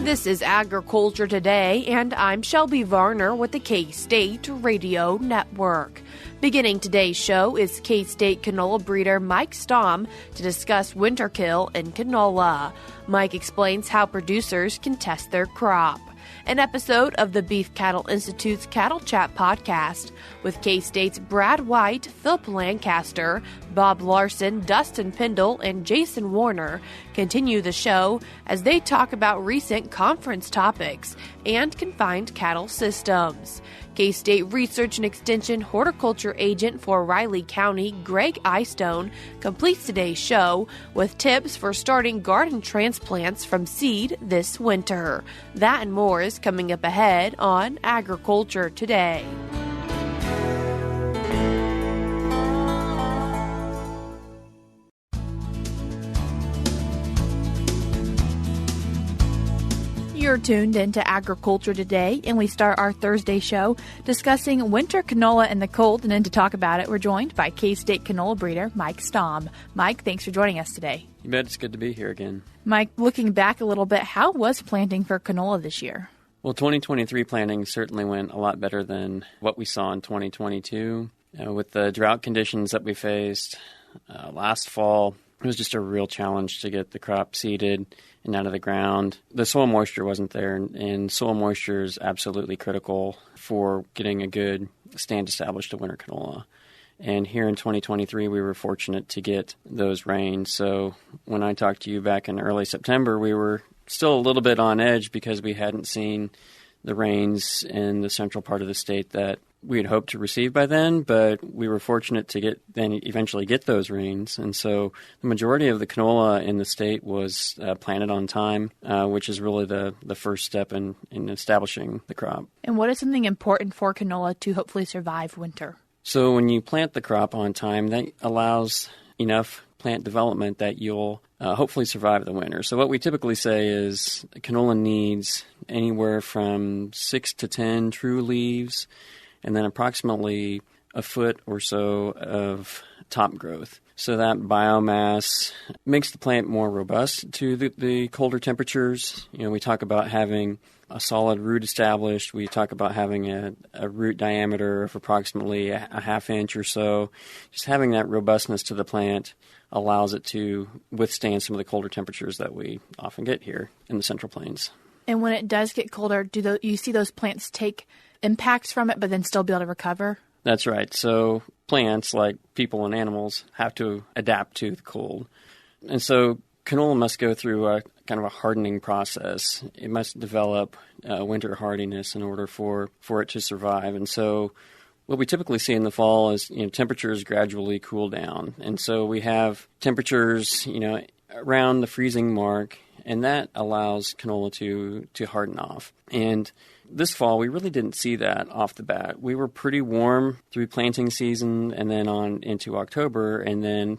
This is Agriculture Today, and I'm Shelby Varner with the K-State Radio Network. Beginning today's show is K-State canola breeder Mike Stamm to discuss winterkill in canola. Mike explains how producers can test their crop. An episode of the Beef Cattle Institute's Cattle Chat podcast with K-State's Brad White, Phillip Lancaster, Bob Larson, Dustin Pendell, and Jason Warner continue the show as they talk about recent conference topics and confined cattle systems. K-State Research and Extension Horticulture Agent for Riley County, Gregg Eyestone, completes today's show with tips for starting garden transplants from seed this winter. That and more is coming up ahead on Agriculture Today. You're tuned into Agriculture Today, and we start our Thursday show discussing winter canola in the cold. And then to talk about it, we're joined by K-State canola breeder Mike Stamm. Mike, thanks for joining us today. You bet. It's good to be here again. Mike, looking back a little bit, how was planting for canola this year? Well, 2023 planting certainly went a lot better than what we saw in 2022. With the drought conditions that we faced last fall, it was just a real challenge to get the crop seeded and out of the ground. The soil moisture wasn't there, and soil moisture is absolutely critical for getting a good stand established to winter canola. And here in 2023, we were fortunate to get those rains. So when I talked to you back in early September, we were still a little bit on edge because we hadn't seen the rains in the central part of the state that we had hoped to receive by then, but we were fortunate to eventually get those rains. And so the majority of the canola in the state was planted on time, which is really the first step in establishing the crop. And what is something important for canola to hopefully survive winter? So when you plant the crop on time, that allows enough plant development that you'll hopefully survive the winter. So what we typically say is canola needs anywhere from 6 to 10 true leaves, and then approximately a foot or so of top growth. So that biomass makes the plant more robust to the colder temperatures. You know, we talk about having a solid root established. We talk about having a root diameter of approximately a half inch or so. Just having that robustness to the plant allows it to withstand some of the colder temperatures that we often get here in the Central Plains. And when it does get colder, do you see those plants take impacts from it but then still be able to recover? That's right. So plants, like people and animals, have to adapt to the cold. And so canola must go through a kind of a hardening process. It must develop winter hardiness in order for it to survive. And so what we typically see in the fall is, temperatures gradually cool down. And so we have temperatures, around the freezing mark, and that allows canola to harden off. And this fall, we really didn't see that off the bat. We were pretty warm through planting season and then on into October, and then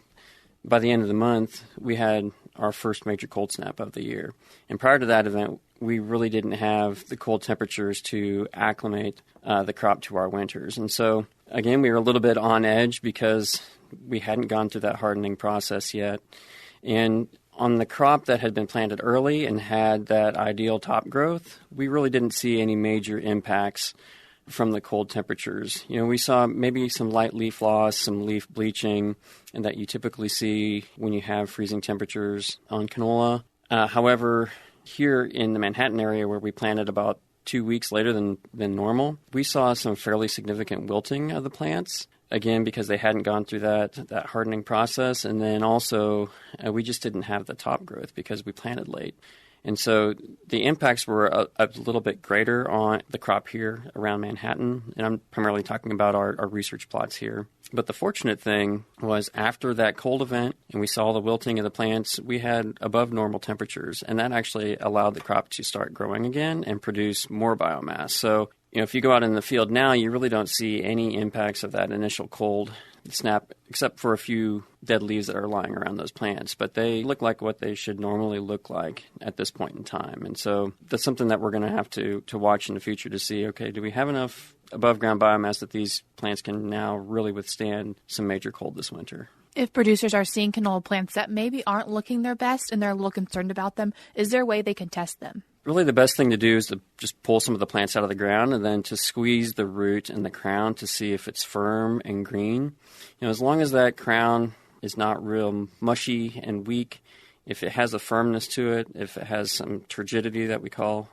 by the end of the month, we had our first major cold snap of the year. And prior to that event, we really didn't have the cold temperatures to acclimate the crop to our winters. And so, again, we were a little bit on edge because we hadn't gone through that hardening process yet. And on the crop that had been planted early and had that ideal top growth, we really didn't see any major impacts from the cold temperatures. We saw maybe some light leaf loss, some leaf bleaching, and that you typically see when you have freezing temperatures on canola. However, here in the Manhattan area where we planted about 2 weeks later than normal, we saw some fairly significant wilting of the plants. Again, because they hadn't gone through that hardening process. And then also, we just didn't have the top growth because we planted late. And so the impacts were a little bit greater on the crop here around Manhattan. And I'm primarily talking about our research plots here. But the fortunate thing was after that cold event and we saw the wilting of the plants, we had above normal temperatures. And that actually allowed the crop to start growing again and produce more biomass. So if you go out in the field now, you really don't see any impacts of that initial cold snap, except for a few dead leaves that are lying around those plants. But they look like what they should normally look like at this point in time. And so that's something that we're going to have to watch in the future to see, okay, do we have enough above ground biomass that these plants can now really withstand some major cold this winter? If producers are seeing canola plants that maybe aren't looking their best and they're a little concerned about them, is there a way they can test them? Really, the best thing to do is to just pull some of the plants out of the ground and then to squeeze the root and the crown to see if it's firm and green. As long as that crown is not real mushy and weak, if it has a firmness to it, if it has some turgidity that we call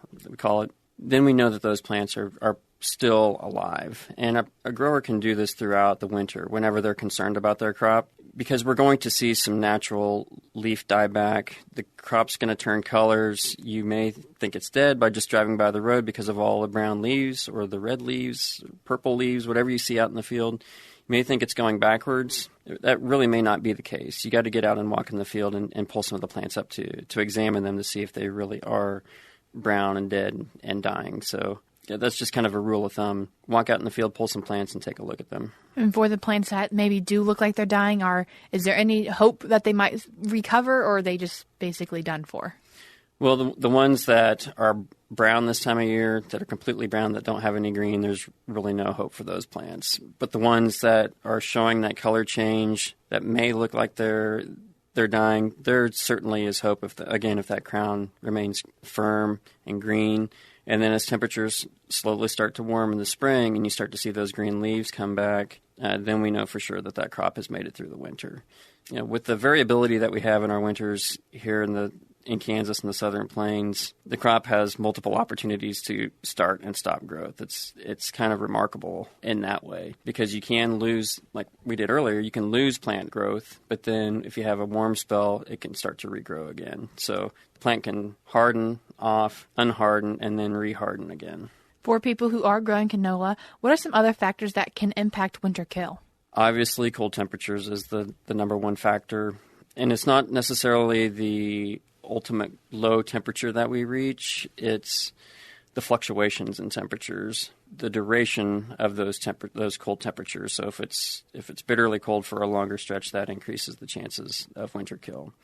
it, then we know that those plants are still alive. And a grower can do this throughout the winter whenever they're concerned about their crop, because we're going to see some natural leaf dieback. The crop's going to turn colors. You may think it's dead by just driving by the road because of all the brown leaves or the red leaves, purple leaves, whatever you see out in the field. You may think it's going backwards. That really may not be the case. You got to get out and walk in the field and pull some of the plants up to examine them to see if they really are brown and dead and dying. So yeah, that's just kind of a rule of thumb. Walk out in the field, pull some plants, and take a look at them. And for the plants that maybe do look like they're dying, is there any hope that they might recover, or are they just basically done for? Well, the ones that are brown this time of year, that are completely brown, that don't have any green, there's really no hope for those plants. But the ones that are showing that color change, that may look like they're dying, there certainly is hope if that crown remains firm and green. And then as temperatures slowly start to warm in the spring and you start to see those green leaves come back, then we know for sure that crop has made it through the winter. With the variability that we have in our winters here in Kansas and the Southern Plains, the crop has multiple opportunities to start and stop growth. It's kind of remarkable in that way, because you can lose, like we did earlier, you can lose plant growth, but then if you have a warm spell, it can start to regrow again. So the plant can harden off, unharden, and then reharden again. For people who are growing canola, what are some other factors that can impact winter kill? Obviously, cold temperatures is the number one factor, and it's not necessarily the ultimate low temperature that we reach. It's the fluctuations in temperatures, the duration of those cold temperatures. So if it's bitterly cold for a longer stretch, that increases the chances of winter kill.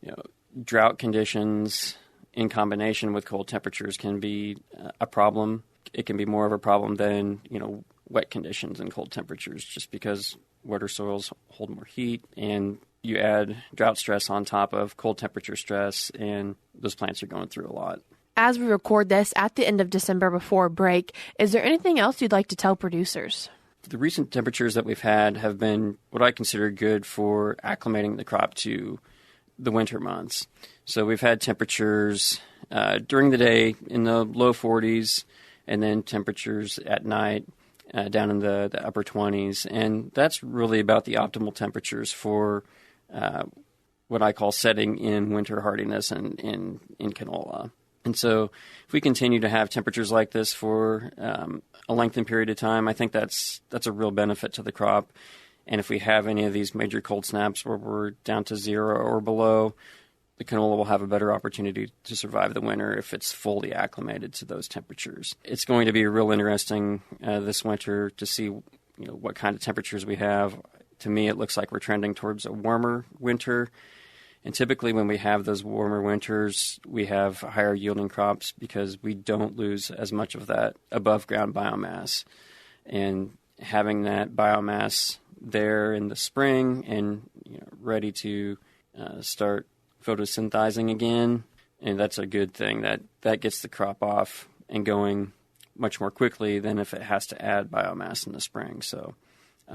Drought conditions in combination with cold temperatures can be a problem. It can be more of a problem than wet conditions and cold temperatures, just because wetter soils hold more heat, and you add drought stress on top of cold temperature stress, and those plants are going through a lot. As we record this at the end of December before break, is there anything else you'd like to tell producers? The recent temperatures that we've had have been what I consider good for acclimating the crop to the winter months. So we've had temperatures during the day in the low 40s, and then temperatures at night down in the upper 20s. And that's really about the optimal temperatures for what I call setting in winter hardiness in canola. And so if we continue to have temperatures like this for a lengthened period of time, I think that's a real benefit to the crop. And if we have any of these major cold snaps where we're down to 0 or below, the canola will have a better opportunity to survive the winter if it's fully acclimated to those temperatures. It's going to be real interesting this winter to see what kind of temperatures we have. To me, it looks like we're trending towards a warmer winter. And typically when we have those warmer winters, we have higher yielding crops because we don't lose as much of that above ground biomass. And having that biomass there in the spring and ready to start photosynthesizing again, and that's a good thing. That gets the crop off and going much more quickly than if it has to add biomass in the spring. So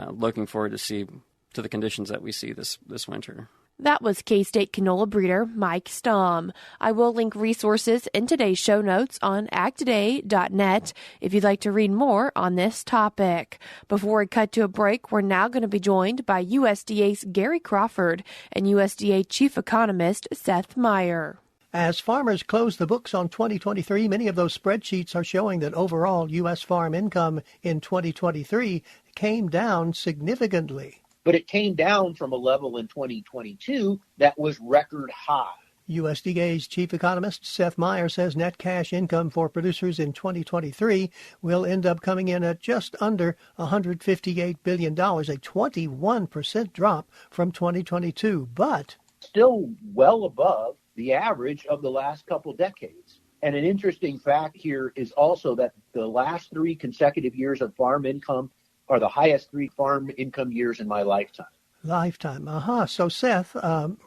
looking forward to the conditions that we see this winter. That was K-State canola breeder Mike Stamm. I will link resources in today's show notes on agtoday.net if you'd like to read more on this topic. Before we cut to a break, we're now going to be joined by USDA's Gary Crawford and USDA Chief Economist Seth Meyer. As farmers close the books on 2023, many of those spreadsheets are showing that overall U.S. farm income in 2023 came down significantly. But it came down from a level in 2022 that was record high. USDA's chief economist Seth Meyer says net cash income for producers in 2023 will end up coming in at just under $158 billion, a 21% drop from 2022, but still well above the average of the last couple decades. And an interesting fact here is also that the last 3 consecutive years of farm income are the highest 3 farm income years in my lifetime. Lifetime. So, Seth,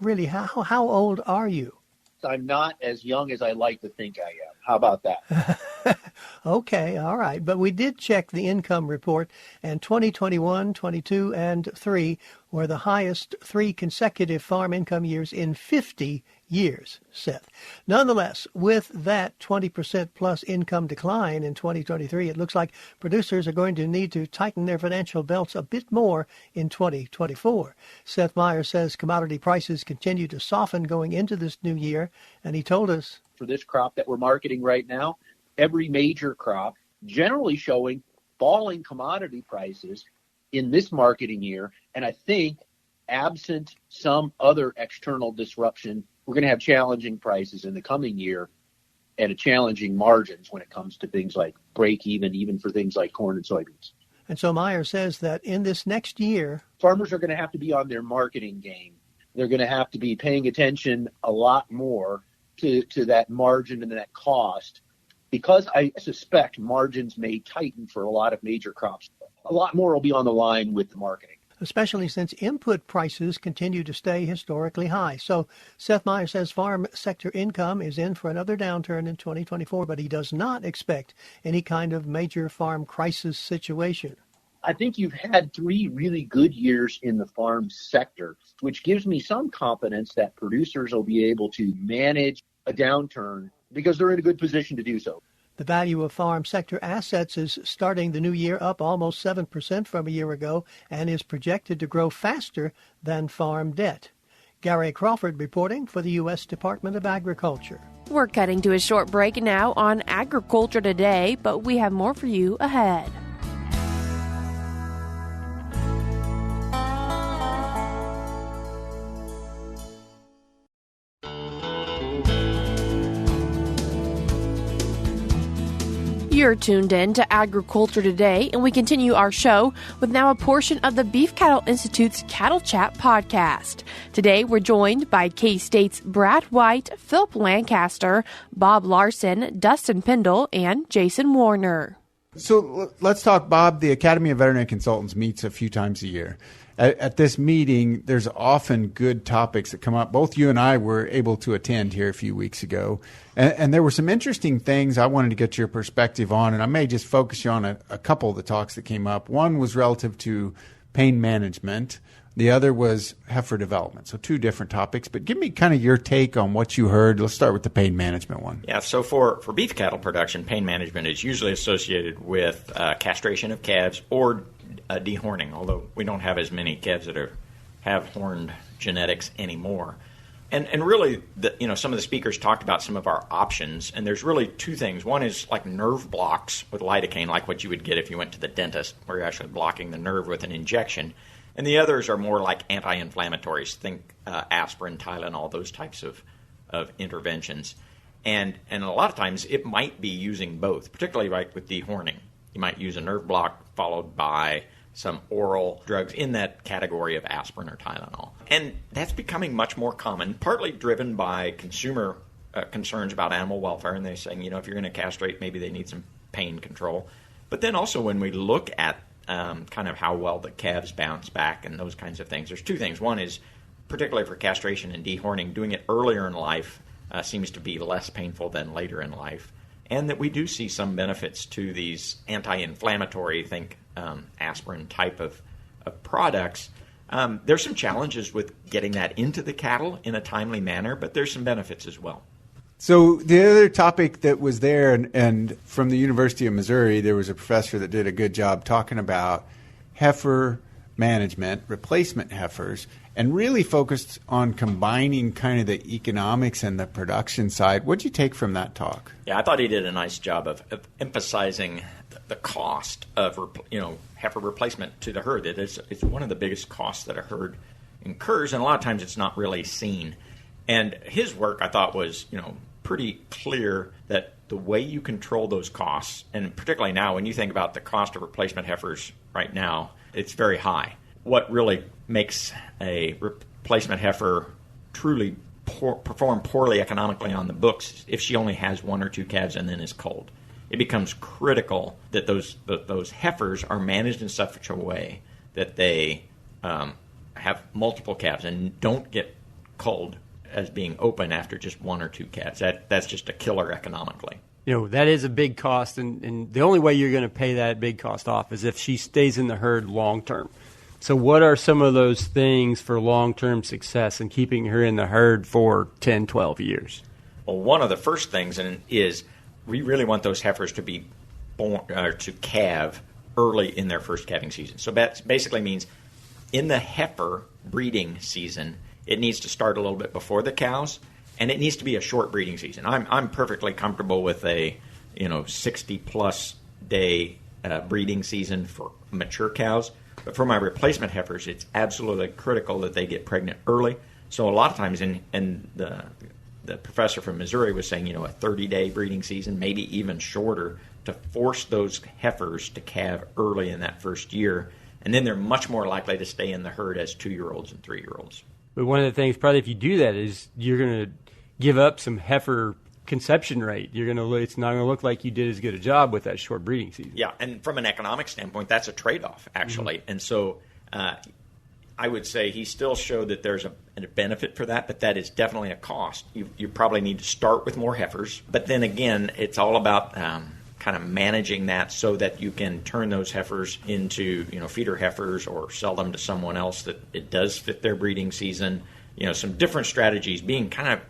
really, how old are you? I'm not as young as I like to think I am. How about that? Okay, all right. But we did check the income report, and 2021, 22, and 3 were the highest 3 consecutive farm income years in 50 years, Seth. Nonetheless, with that 20% plus income decline in 2023, it looks like producers are going to need to tighten their financial belts a bit more in 2024. Seth Meyer says commodity prices continue to soften going into this new year, and he told us, for this crop that we're marketing right now, every major crop generally showing falling commodity prices in this marketing year. And I think absent some other external disruption, we're going to have challenging prices in the coming year and a challenging margins when it comes to things like break even for things like corn and soybeans. And so Meyer says that in this next year, farmers are going to have to be on their marketing game. They're going to have to be paying attention a lot more to that margin and that cost, because I suspect margins may tighten for a lot of major crops. A lot more will be on the line with the marketing, especially since input prices continue to stay historically high. So Seth Meyer says farm sector income is in for another downturn in 2024, but he does not expect any kind of major farm crisis situation. I think you've had 3 really good years in the farm sector, which gives me some confidence that producers will be able to manage a downturn because they're in a good position to do so. The value of farm sector assets is starting the new year up almost 7% from a year ago and is projected to grow faster than farm debt. Gary Crawford reporting for the U.S. Department of Agriculture. We're cutting to a short break now on Agriculture Today, but we have more for you ahead. You're tuned in to Agriculture Today, and we continue our show with now a portion of the Beef Cattle Institute's Cattle Chat podcast. Today, we're joined by K-State's Brad White, Phillip Lancaster, Bob Larson, Dustin Pendell, and Jason Warner. So let's talk, Bob. The Academy of Veterinary Consultants meets a few times a year. At this meeting, there's often good topics that come up. Both you and I were able to attend here a few weeks ago. And there were some interesting things I wanted to get your perspective on, and I may just focus you on a couple of the talks that came up. One was relative to pain management. The other was heifer development. So 2 different topics. But give me kind of your take on what you heard. Let's start with the pain management one. Yeah, so for beef cattle production, pain management is usually associated with castration of calves or dehorning, although we don't have as many calves that have horned genetics anymore. And really, some of the speakers talked about some of our options, and there's really 2 things. One is like nerve blocks with lidocaine, like what you would get if you went to the dentist, where you're actually blocking the nerve with an injection. And the others are more like anti-inflammatories, think aspirin, Tylenol, those types of interventions. And a lot of times it might be using both, particularly like with dehorning. You might use a nerve block followed by some oral drugs in that category of aspirin or Tylenol. And that's becoming much more common, partly driven by consumer concerns about animal welfare. And they're saying, if you're going to castrate, maybe they need some pain control. But then also when we look at kind of how well the calves bounce back and those kinds of things, there's 2 things. One is, particularly for castration and dehorning, doing it earlier in life seems to be less painful than later in life. And that we do see some benefits to these anti-inflammatory, think aspirin type of products. There's some challenges with getting that into the cattle in a timely manner, but there's some benefits as well. So the other topic that was there, and from the University of Missouri, there was a professor that did a good job talking about heifer management, replacement heifers, and really focused on combining kind of the economics and the production side. What did you take from that talk? Yeah, I thought he did a nice job of emphasizing the cost of heifer replacement to the herd. It's one of the biggest costs that a herd incurs, and a lot of times it's not really seen. And his work, I thought, was pretty clear that the way you control those costs, and particularly now when you think about the cost of replacement heifers right now, it's very high. What really makes a replacement heifer truly perform poorly economically on the books if she only has 1 or 2 calves and then is culled. It becomes critical that those heifers are managed in such a way that they have multiple calves and don't get culled as being open after just 1 or 2 calves. That's just a killer economically. That is a big cost, and the only way you're going to pay that big cost off is if she stays in the herd long term. So what are some of those things for long-term success in keeping her in the herd for 10, 12 years? Well, one of the first things is we really want those heifers to be born to calve early in their first calving season. So that basically means in the heifer breeding season, it needs to start a little bit before the cows, and it needs to be a short breeding season. I'm perfectly comfortable with a 60-plus day breeding season for mature cows. But for my replacement heifers, it's absolutely critical that they get pregnant early. So a lot of times, and the professor from Missouri was saying, a 30-day breeding season, maybe even shorter, to force those heifers to calve early in that first year. And then they're much more likely to stay in the herd as 2-year-olds and 3-year-olds. But one of the things, probably if you do that, is you're going to give up some heifer conception rate. It's not going to look like you did as good a job with that short breeding season. Yeah, and from an economic standpoint, that's a trade-off, actually. Mm-hmm. And so I would say he still showed that there's a benefit for that, but that is definitely a cost. You probably need to start with more heifers. But then again, it's all about kind of managing that so that you can turn those heifers into feeder heifers or sell them to someone else that it does fit their breeding season. Some different strategies, being kind of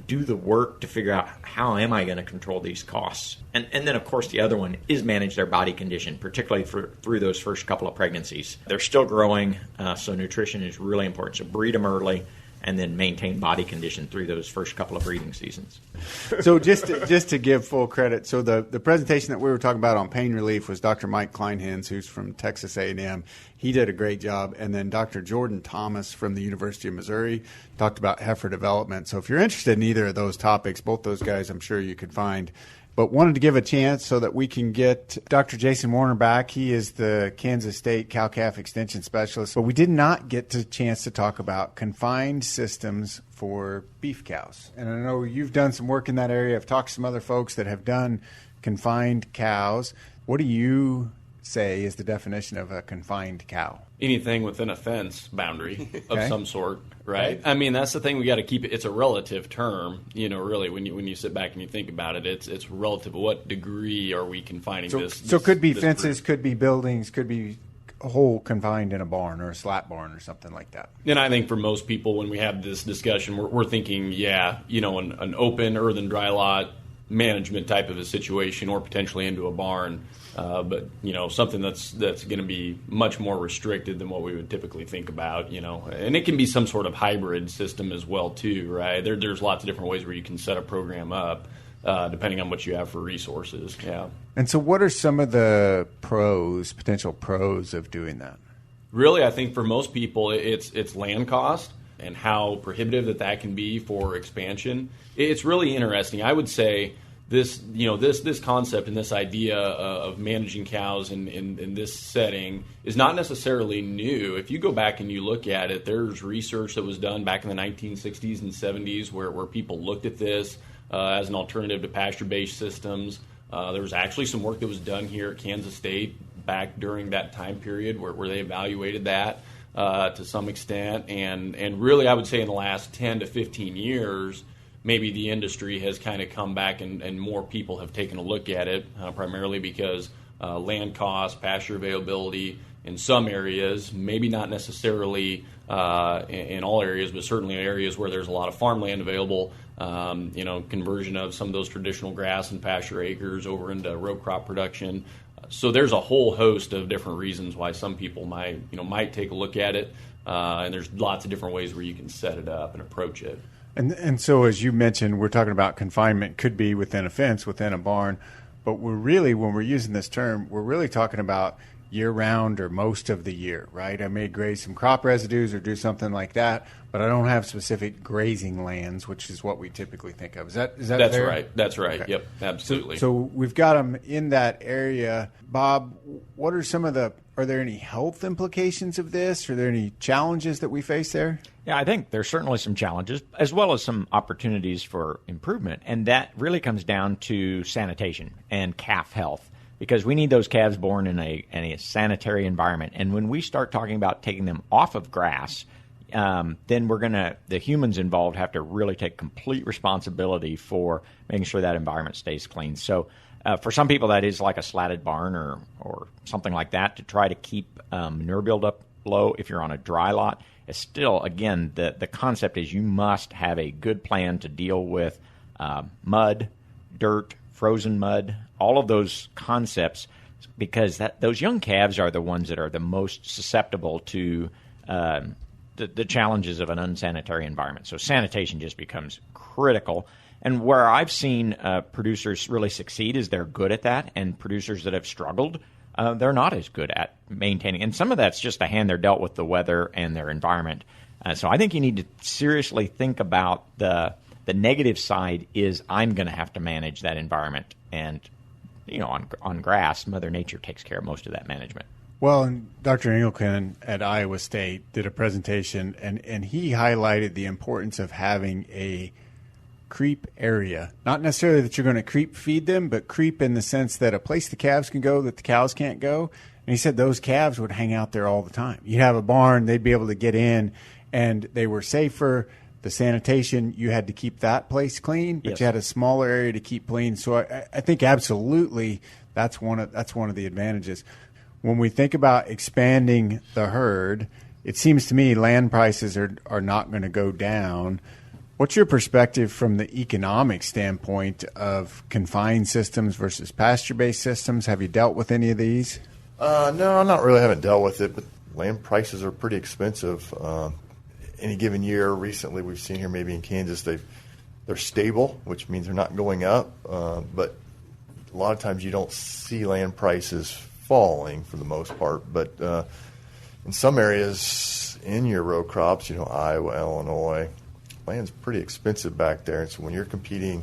do the work to figure out how am I going to control these costs. And then, of course, the other one is manage their body condition, particularly through those first couple of pregnancies. They're still growing, so nutrition is really important. So breed them early and then maintain body condition through those first couple of breeding seasons. So just to give full credit, so the presentation that we were talking about on pain relief was Dr. Mike Kleinhens, who's from Texas A&M. He did a great job. And then Dr. Jordan Thomas from the University of Missouri talked about heifer development. So if you're interested in either of those topics, both those guys I'm sure you could find. But wanted to give a chance so that we can get Dr. Jason Warner back. He is the Kansas State Cow-Calf Extension Specialist. But we did not get the chance to talk about confined systems for beef cows. And I know you've done some work in that area. I've talked to some other folks that have done confined cows. What do you say is the definition of a confined cow? Anything within a fence boundary of some sort, right? I mean, that's the thing. We got to keep it. It's a relative term, really, when you sit back and you think about it, it's relative. What degree are we confining this? So it could be fences, could be buildings, could be a whole confined in a barn or a slat barn or something like that. And I think for most people, when we have this discussion, we're thinking, an open earthen dry lot management type of a situation, or potentially into a barn. But something that's going to be much more restricted than what we would typically think about, and it can be some sort of hybrid system as well too, right? There's lots of different ways where you can set a program up depending on what you have for resources. Yeah. And so what are some of the potential pros of doing that? Really, I think for most people, it's land cost and how prohibitive that can be for expansion. It's really interesting. I would say this concept and this idea of managing cows in this setting is not necessarily new. If you go back and you look at it, there's research that was done back in the 1960s and 70s where people looked at this as an alternative to pasture-based systems. There was actually some work that was done here at Kansas State back during that time period where they evaluated that to some extent. And really, I would say in the last 10 to 15 years, maybe the industry has kind of come back and more people have taken a look at it, primarily because land costs, pasture availability in some areas, maybe not necessarily in all areas, but certainly areas where there's a lot of farmland available, conversion of some of those traditional grass and pasture acres over into row crop production. So there's a whole host of different reasons why some people might take a look at it, and there's lots of different ways where you can set it up and approach it. And so, as you mentioned, we're talking about confinement could be within a fence, within a barn, but when we're using this term, we're really talking about year-round or most of the year, right? I may graze some crop residues or do something like that, but I don't have specific grazing lands, which is what we typically think of. Is that That's fair? right. That's right. Okay. Yep, absolutely. So we've got them in that area. Bob, what are are there any health implications of this? Are there any challenges that we face there? Yeah, I think there's certainly some challenges as well as some opportunities for improvement, and that really comes down to sanitation and calf health. because we need those calves born in a sanitary environment. And when we start talking about taking them off of grass, then the humans involved have to really take complete responsibility for making sure that environment stays clean. So for some people, that is like a slatted barn or something like that to try to keep manure buildup low if you're on a dry lot. It's still, again, the concept is you must have a good plan to deal with mud, dirt, frozen mud, all of those concepts, because those young calves are the ones that are the most susceptible to the challenges of an unsanitary environment. So sanitation just becomes critical. And where I've seen producers really succeed is they're good at that, and producers that have struggled, they're not as good at maintaining. And some of that's just the hand they're dealt with the weather and their environment. So I think you need to seriously think about the negative side is I'm going to have to manage that environment. And, on grass, Mother Nature takes care of most of that management. Well, and Dr. Engelken at Iowa State did a presentation, and he highlighted the importance of having a creep area. Not necessarily that you're going to creep feed them, but creep in the sense that a place the calves can go that the cows can't go. And he said those calves would hang out there all the time. You'd have a barn, they'd be able to get in, and they were safer. The sanitation, you had to keep that place clean, but you had a smaller area to keep clean. So I think absolutely that's one of the advantages. When we think about expanding the herd, it seems to me land prices are not going to go down. What's your perspective from the economic standpoint of confined systems versus pasture-based systems? Have you dealt with any of these? No, haven't dealt with it, but land prices are pretty expensive. Any given year, recently we've seen here maybe in Kansas, they're stable, which means they're not going up. But a lot of times you don't see land prices falling for the most part. But in some areas in your row crops, Iowa, Illinois, land's pretty expensive back there. And so when you're competing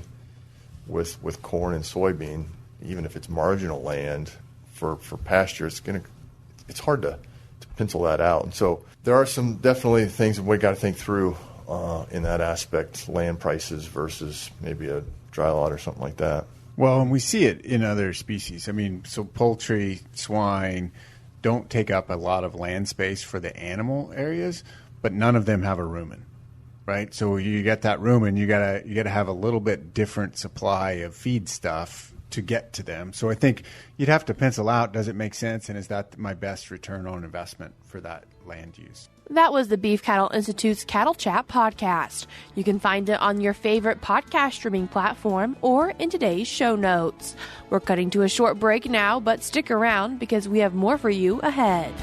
with corn and soybean, even if it's marginal land for pasture, it's hard to pencil that out. And so there are some definitely things that we got to think through in that aspect, land prices versus maybe a dry lot or something like that. Well, and we see it in other species. I mean, so poultry, swine don't take up a lot of land space for the animal areas, but none of them have a rumen, right? So you get that rumen, you gotta have a little bit different supply of feed stuff to get to them. So I think you'd have to pencil out, does it make sense, and is that my best return on investment for that land use? That was the Beef Cattle Institute's Cattle Chat podcast. You can find it on your favorite podcast streaming platform or in today's show notes. We're cutting to a short break now, but stick around because we have more for you ahead.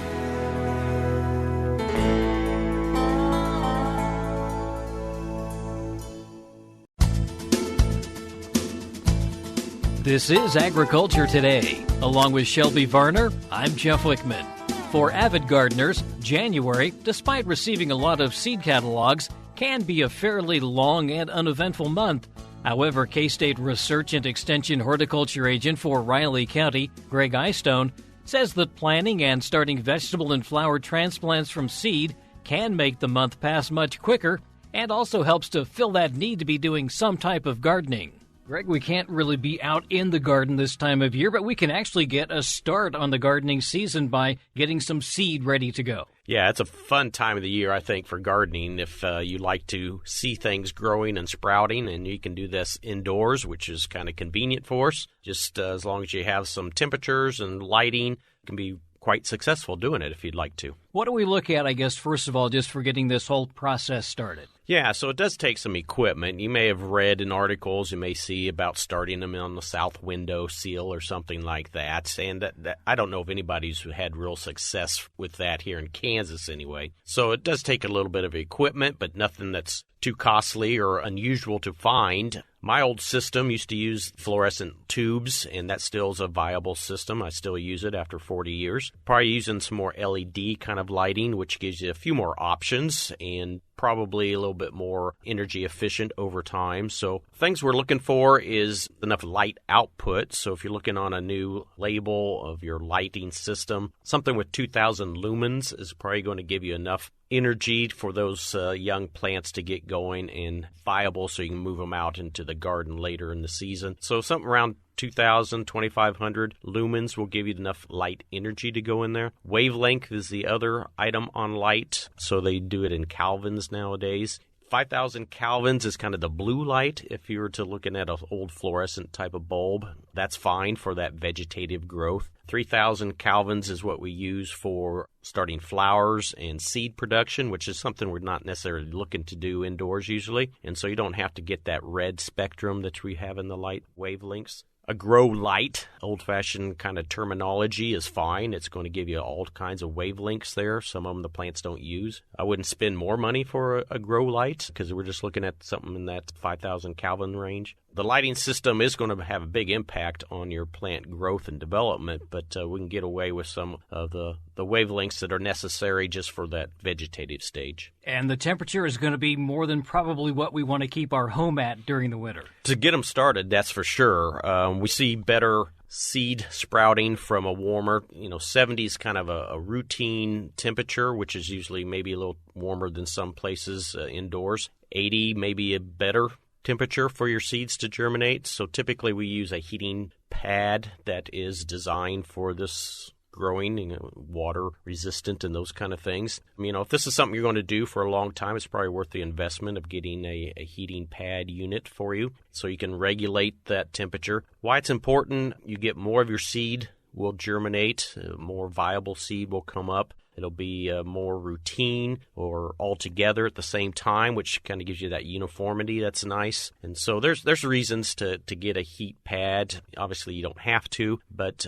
This is Agriculture Today. Along with Shelby Varner, I'm Jeff Wickman. For avid gardeners, January, despite receiving a lot of seed catalogs, can be a fairly long and uneventful month. However, K-State Research and Extension Horticulture Agent for Riley County, Gregg Eyestone, says that planting and starting vegetable and flower transplants from seed can make the month pass much quicker and also helps to fill that need to be doing some type of gardening. Greg, we can't really be out in the garden this time of year, but we can actually get a start on the gardening season by getting some seed ready to go. Yeah, it's a fun time of the year, I think, for gardening if you like to see things growing and sprouting, and you can do this indoors, which is kind of convenient for us. Just as long as you have some temperatures and lighting, it can be quite successful doing it if you'd like to. What do we look at, I guess, first of all, just for getting this whole process started? Yeah, so it does take some equipment. You may have read in articles, you may see about starting them on the south window sill or something like that. And I don't know if anybody's had real success with that here in Kansas anyway. So it does take a little bit of equipment, but nothing that's too costly or unusual to find. My old system used to use fluorescent tubes, and that still is a viable system. I still use it after 40 years. Probably using some more LED kind of lighting, which gives you a few more options and probably a little bit more energy efficient over time. So things we're looking for is enough light output. So if you're looking on a new label of your lighting system, something with 2,000 lumens is probably going to give you enough energy for those young plants to get going and viable so you can move them out into the garden later in the season. So something around 2,000, 2,500 lumens will give you enough light energy to go in there. Wavelength is the other item on light, so they do it in Kelvins nowadays. 5,000 Kelvins is kind of the blue light. If you were to looking at an old fluorescent type of bulb, that's fine for that vegetative growth. 3,000 Kelvins is what we use for starting flowers and seed production, which is something we're not necessarily looking to do indoors usually. And so you don't have to get that red spectrum that we have in the light wavelengths. A grow light, old-fashioned kind of terminology, is fine. It's going to give you all kinds of wavelengths there. Some of them the plants don't use. I wouldn't spend more money for a grow light because we're just looking at something in that 5,000 Kelvin range. The lighting system is going to have a big impact on your plant growth and development, but we can get away with some of the wavelengths that are necessary just for that vegetative stage. And the temperature is going to be more than probably what we want to keep our home at during the winter. To get them started, that's for sure. We see better seed sprouting from a warmer, 70 is kind of a routine temperature, which is usually maybe a little warmer than some places indoors. 80 may be a better temperature for your seeds to germinate. So typically we use a heating pad that is designed for this growing, water resistant and those kind of things. If this is something you're going to do for a long time, it's probably worth the investment of getting a heating pad unit for you so you can regulate that temperature. Why it's important, you get more of your seed will germinate, more viable seed will come up. It'll be more routine or all together at the same time, which kind of gives you that uniformity that's nice. And so there's reasons to get a heat pad. Obviously, you don't have to, but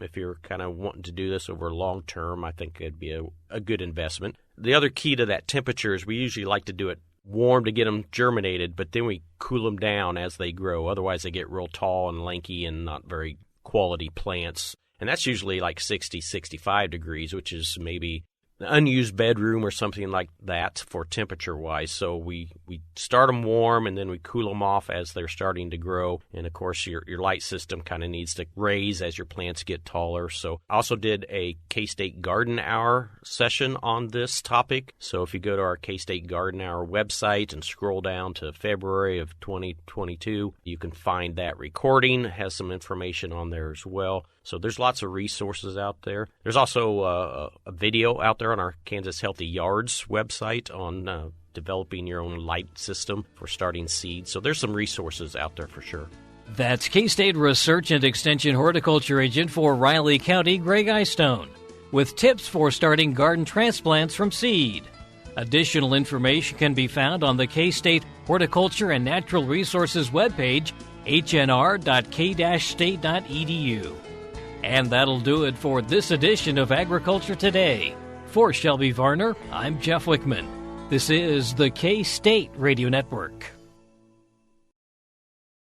if you're kind of wanting to do this over long term, I think it'd be a good investment. The other key to that temperature is we usually like to do it warm to get them germinated, but then we cool them down as they grow. Otherwise, they get real tall and lanky and not very quality plants. And that's usually like 60, 65 degrees, which is maybe an unused bedroom or something like that for temperature-wise. So we start them warm, and then we cool them off as they're starting to grow. And, of course, your light system kind of needs to raise as your plants get taller. So I also did a K-State Garden Hour session on this topic. So if you go to our K-State Garden Hour website and scroll down to February of 2022, you can find that recording. It has some information on there as well. So there's lots of resources out there. There's also a video out there on our Kansas Healthy Yards website on developing your own light system for starting seeds. So there's some resources out there for sure. That's K-State Research and Extension Horticulture Agent for Riley County, Gregg Eyestone, with tips for starting garden transplants from seed. Additional information can be found on the K-State Horticulture and Natural Resources webpage, hnr.k-state.edu. And that'll do it for this edition of Agriculture Today. For Shelby Varner, I'm Jeff Wickman. This is the K-State Radio Network.